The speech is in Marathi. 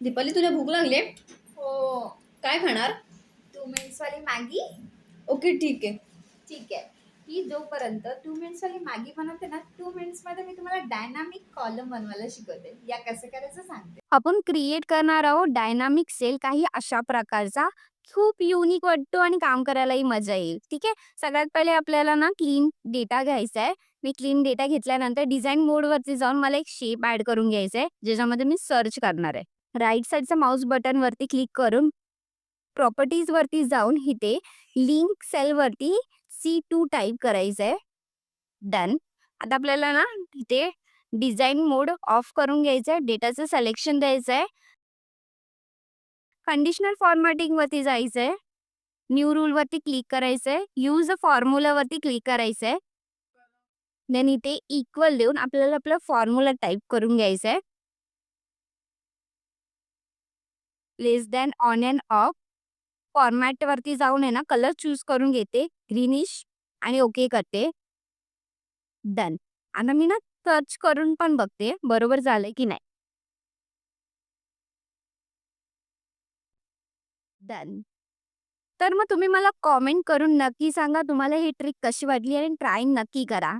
दीपाली, तुला भूक लागली? हो. काय खाणार? 2 मिनिट्स वाली मॅगी. ओके, ठीक आहे. ठीक आहे. ही जोपर्यंत 2 मिनिट्स वाली मॅगी बनवते ना, 2 मिनिट्स मध्ये मी तुम्हाला डायनामिक कॉलम बनवायला शिकवते. या कसं करायचं सांगते. आपण क्रिएट करणार आहोत डायनामिक सेल काही अशा प्रकारचा. खूप युनिक वाटतो आणि काम करायलाही मजा येईल. ठीक आहे. सगळ्यात पहिले आपल्याला ना क्लीन डेटा घ्यायचा आहे. मी क्लीन डेटा घेतल्यानंतर डिझाइन मोडवरती जाऊन मला एक शेप ॲड करून घ्यायचा आहे, ज्याच्यामध्ये मी सर्च करणार आहे. राईट साईडचा माऊस बटनवरती क्लिक करून प्रॉपर्टीजवरती जाऊन इथे लिंक सेलवरती C2 टाईप करायचं आहे. डन. आता आपल्याला ना इथे डिझाइन मोड ऑफ करून घ्यायचं आहे. डेटाचं सिलेक्शन द्यायचं आहे. कंडिशनल फॉर्मॅटिंगवरती जायचं आहे. न्यू रूलवरती क्लिक करायचं आहे. यूज अ फॉर्म्युलावरती क्लिक करायचं आहे. देन इथे इक्वल देऊन आपल्याला आपला फॉर्म्युला टाईप करून घ्यायचा आहे. लेस दॅन ऑन अँड ऑफ. फॉर्मॅटवरती जाऊन आहे ना कलर चूज करून घेते, ग्रीनिश, आणि ओके करते. डन. आता मी ना सर्च करून पण बघते बरोबर झालंय की नाही. डन. तर मग तुम्ही मला कॉमेंट करून नक्की सांगा तुम्हाला ही ट्रिक कशी वाटली आणि ट्राय नक्की करा.